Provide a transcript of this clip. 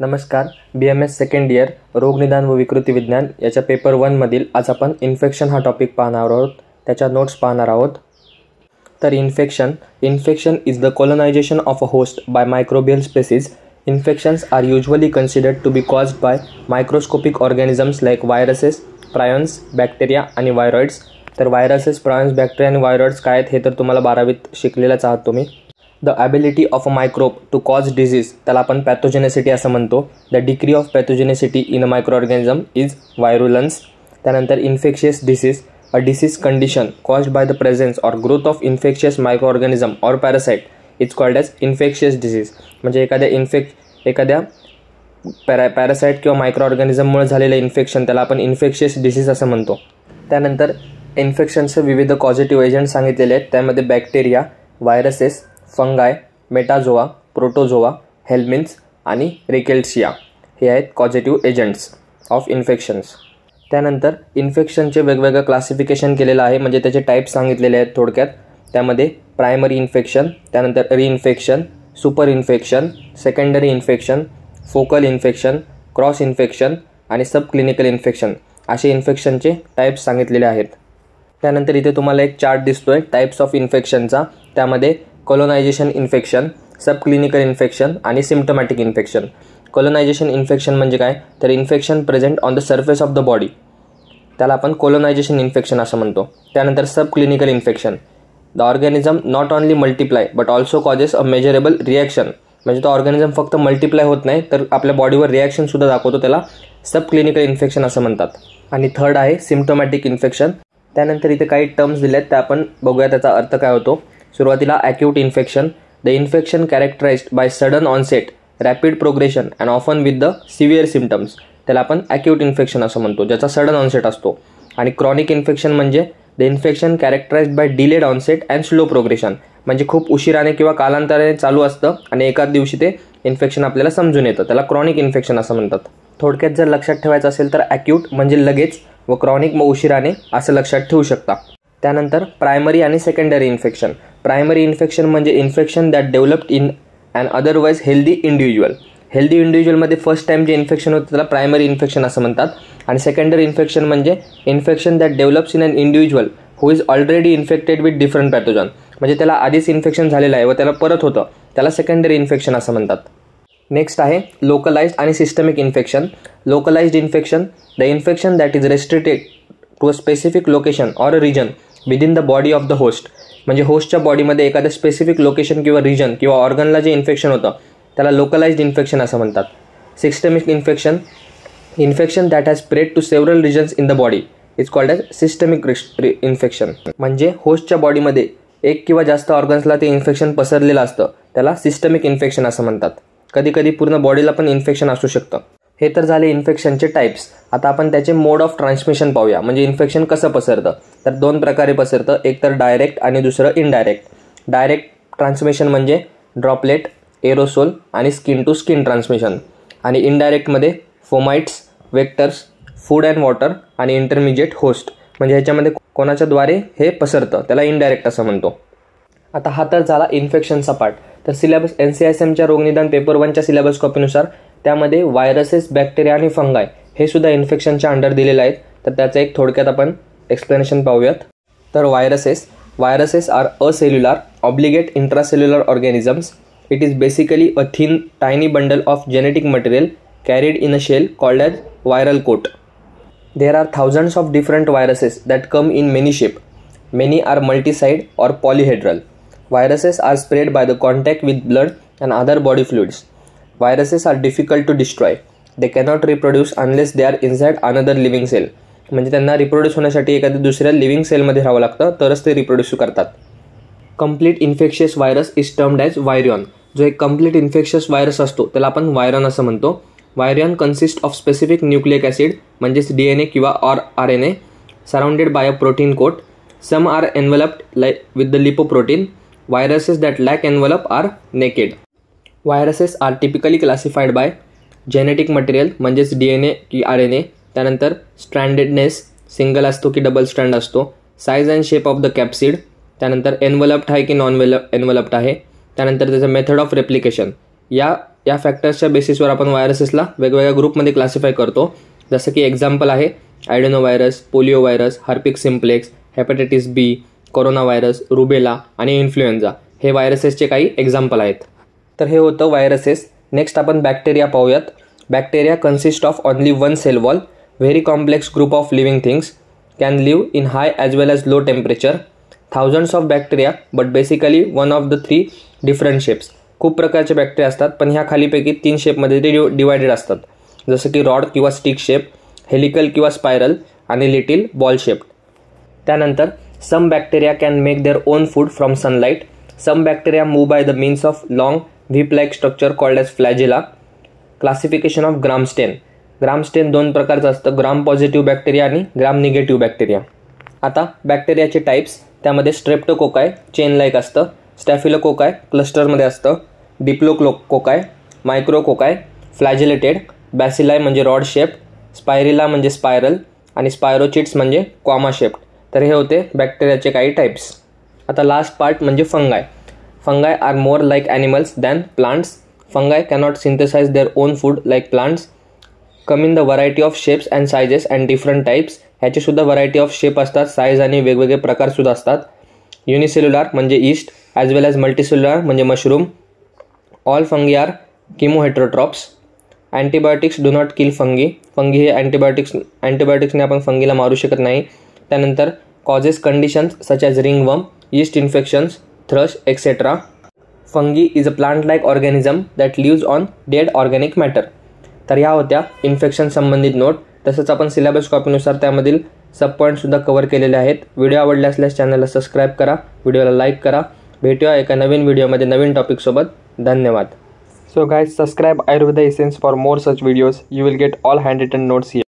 नमस्कार. BMS second year रोगनिदान व विकृती विज्ञान याच्या पेपर 1 मधील आज आपण इन्फेक्शन हा टॉपिक पाहणार आहोत. त्याच्या नोट्स पाहणार आहोत. तर infection is the colonization of a host by microbial species. Infections are usually considered to be caused by microscopic organisms like viruses, prions, bacteria आणि viroids. तर viruses, prions, bacteria आणि viroids काय आहेत हे तर तुम्हाला 12वीत शिकलेलाच आहात तुम्ही. The ability of a microbe to cause disease त्याला आपण पॅथोजेनेसिटी असं म्हणतो. The degree of pathogenicity in a microorganism is virulence. त्यानंतर infectious disease, a disease condition caused by the presence or growth of infectious microorganism or parasite is called as infectious disease. म्हणजे एखाद्या parasite किंवा मायक्रोऑर्गॅनिझममुळे झालेलं infection त्याला आपण infectious disease असं म्हणतो. त्यानंतर इन्फेक्शनचे विविध कॉझिटिव्ह एजंट सांगितलेले आहेत. त्यामध्ये बॅक्टेरिया, व्हायरसेस, फंगाय, मेटाझोआ, प्रोटोझोआ, हेल्मिन्स आणि रिकेल्शिया हे आहेत कॉझिटिव्ह एजंट्स ऑफ इन्फेक्शन्स. त्यानंतर इन्फेक्शनचे वेगवेगळं क्लासिफिकेशन केलेलं आहे, म्हणजे त्याचे टाईप्स सांगितलेले आहेत थोडक्यात. त्यामध्ये प्रायमरी इन्फेक्शन, त्यानंतर reinfection, super infection, secondary infection, focal infection, cross infection आणि सब क्लिनिकल इन्फेक्शन असे इन्फेक्शनचे टाईप्स सांगितलेले आहेत. त्यानंतर इथे तुम्हाला एक चार्ट दिसतोय टाईप्स ऑफ इन्फेक्शनचा. त्यामध्ये colonisation infection, sub clinical infection आणि सिम्प्टमॅटिक इन्फेक्शन. कोलोनायझेशन इन्फेक्शन म्हणजे काय, तर infection present on the surface of the body, त्याला आपण कोलोनायझेशन इन्फेक्शन असं म्हणतो. त्यानंतर sub clinical infection, the organism not only multiply but also causes a measurable reaction. म्हणजे तो ऑर्गॅनिझम फक्त मल्टिप्लाय होत नाही तर आपल्या बॉडीवर रिॲक्शनसुद्धा दाखवतो, त्याला सब क्लिनिकल इन्फेक्शन असं म्हणतात. आणि थर्ड आहे सिम्प्टमॅटिक इन्फेक्शन. त्यानंतर इथे काही टर्म्स दिले आहेत, त्या आपण बघूया त्याचा अर्थ काय होतो. सुरुवातीला acute infection, the infection characterised by sudden onset, rapid progression and often with the severe symptoms, त्याला आपण ॲक्यूट इन्फेक्शन असं म्हणतो, ज्याचा सडन ऑनसेट असतो. आणि क्रॉनिक इन्फेक्शन म्हणजे the infection characterised by delayed onset and slow progression, म्हणजे खूप उशिराने किंवा कालांतराने चालू असतं आणि एकाच दिवशी ते इन्फेक्शन आपल्याला समजून येतं, त्याला क्रॉनिक इन्फेक्शन असं म्हणतात. थोडक्यात जर लक्षात ठेवायचं असेल तर ॲक्यूट म्हणजे लगेच व क्रॉनिक मग उशिराने असं लक्षात ठेवू शकता. त्यानंतर प्रायमरी आणि सेकंडरी इन्फेक्शन. प्रायमरी इन्फेक्शन म्हणजे infection that developed in and otherwise healthy individual. Healthy इंडिव्हिज्युअलमध्ये फर्स्ट टाइम जे इन्फेक्शन होतं त्याला प्रायमरी इन्फेक्शन असं म्हणतात. आणि सेकंडरी इन्फेक्शन म्हणजे infection that develops in an individual who is already infected with different pathogen. म्हणजे त्याला आधीच इन्फेक्शन झालेलं आहे व त्याला परत होतं, त्याला सेकंडरी इन्फेक्शन असं म्हणतात. नेक्स्ट आहे लोकलाइज्ड आणि systemic infection. Localised infection, the infection that is restricted to a specific location or a region within the body of the host. म्हणजे होस्टच्या बॉडीमध्ये एखाद्या स्पेसिफिक लोकेशन किंवा रिजन किंवा ऑर्गनला जे इन्फेक्शन होतं त्याला लोकलाइज्ड इन्फेक्शन असं म्हणतात. Systemic infection, infection that has spread to several regions in the body is called as systemic infection. म्हणजे होस्टच्या बॉडीमध्ये एक किंवा जास्त ऑर्गन्सला ते इन्फेक्शन पसरलेलं असतं, त्याला सिस्टमिक इन्फेक्शन असं म्हणतात. कधी कधी पूर्ण बॉडीला पण इन्फेक्शन असू शकतं. हे तर झाले इन्फेक्शनचे टाईप्स. आता आपण त्याचे मोड ऑफ ट्रान्समिशन पाहूया, म्हणजे इन्फेक्शन कसं पसरतं. तर 2 प्रकारे पसरतं, एक तर डायरेक्ट आणि दुसरं इनडायरेक्ट. डायरेक्ट ट्रान्समिशन म्हणजे ड्रॉपलेट, एरोसोल आणि स्किन टू स्किन ट्रान्समिशन. आणि इनडायरेक्टमध्ये fomites, vectors, food and water आणि इंटरमिजिएट होस्ट. म्हणजे ह्याच्यामध्ये कोणाच्याद्वारे हे पसरतं त्याला इनडायरेक्ट असं म्हणतो. आता हा तर झाला इन्फेक्शनचा पार्ट. तर सिलेबस NCISMच्या रोगनिदान पेपर 1च्या सिलेबस कॉपीनुसार त्यामध्ये व्हायरसेस, बॅक्टेरिया आणि फंगाय हे सुद्धा इन्फेक्शनच्या अंडर दिलेले आहेत. तर त्याचं एक थोडक्यात आपण एक्सप्लेनेशन पाहूयात. तर viruses are acellular obligate intracellular organisms. It is basically a thin tiny bundle of genetic material carried in a shell called as viral coat. There are thousands of different viruses that come in many shape. Many are multi-side or polyhedral. Viruses are spread by the contact with blood and other body fluids. Viruses are difficult to destroy. They cannot reproduce unless they are inside another living cell. म्हणजे त्यांना reproduce होण्यासाठी एखाद्या दुसऱ्या living सेलमध्ये राहावं लागतं तरच ते रिप्रोड्यूस करतात. Complete infectious virus is termed as virion. जो एक कंप्लीट इन्फेक्शियस व्हायरस असतो त्याला आपण व्हायरॉन असं म्हणतो. Virion consist of specific nucleic acid म्हणजेच DNA किंवा RNA surrounded by a protein coat. Some are enveloped with the lipoprotein. Viruses that lack envelope are naked. Viruses are typically classified by genetic material म्हणजेच DNA की RNA. त्यानंतर strandedness, single असतो की double strand असतो. Size and shape of the capsid. त्यानंतर enveloped आहे की non एन्व्हलप्ड आहे. त्यानंतर त्याचं मेथड ऑफ रेप्लिकेशन. या या फॅक्टर्सच्या बेसिसवर आपण व्हायरसेसला वेगवेगळ्या ग्रुपमध्ये क्लासिफाय करतो. जसं की एक्झाम्पल आहे adenovirus, poliovirus, herpes simplex, hepatitis B, coronavirus, rubella आणि इन्फ्लुएन्झा हे व्हायरसेसचे काही एक्झाम्पल आहेत. तर हे होतं व्हायरसेस. नेक्स्ट आपण बॅक्टेरिया पाहूयात. Bacteria consist of only one cell wall, very complex group of living things, can live in high as well as low temperature, thousands of bacteria but basically one of the 3 different shapes. खूप प्रकारचे bacteria असतात पण ह्या खालीपैकी 3 शेपमध्ये ते divided असतात. जसं की रॉड किंवा स्टिक शेप, हेलिकल किंवा स्पायरल आणि लिटिल बॉल शेप. त्यानंतर some bacteria can make their own food from sunlight. Some bacteria move by the means of long whip like structure called as flagella. Classification of Gram stain. Gram स्टेन 2 प्रकारचं असतं, ग्राम positive bacteria आणि ग्राम negative bacteria. आता बॅक्टेरियाचे types, त्यामध्ये स्ट्रेप्टोकोकाय chain like असतं, स्टॅफिलोकोकाय क्लस्टरमध्ये असतं, डिप्लोकोकाय, मायक्रोकोकाय, फ्लॅजिलेटेड, बॅसिलाय म्हणजे रॉड शेप, स्पायरिला म्हणजे स्पायरल आणि स्पायरोचिट्स म्हणजे कॉमा शेप. तर हे होते बॅक्टेरियाचे काही टाईप्स. आता लास्ट पार्ट म्हणजे fungi. Fungi are more like animals than plants. Fungi cannot synthesise their own food like plants. Come in the variety of shapes and sizes and different types. ह्याचेसुद्धा variety of shape असतात, size आणि वेगवेगळे प्रकारसुद्धा असतात. Unicellular म्हणजे yeast as well as multicellular म्हणजे mushroom. All fungi are chemoheterotrophs. Antibiotics do not kill fungi. Fungi हे अँटीबायोटिक्सने आपण फंगीला मारू शकत नाही. त्यानंतर causes conditions such as ringworm, yeast infections, thrush etcetera. Fungi is a plant like organism that lives on dead organic matter. तर ह्या होत्या इन्फेक्शन संबंधित नोट. तसंच आपण सिलेबस कॉपीनुसार त्यामधील सब पॉईंटसुद्धा कव्हर केलेले आहेत. व्हिडिओ आवडले असल्यास चॅनलला सबस्क्राईब करा, व्हिडिओला लाईक करा. भेटूया एका नवीन व्हिडिओमध्ये नवीन टॉपिकसोबत. धन्यवाद. So guys, subscribe Ayurveda Essence for more such videos. You will get all handwritten notes here.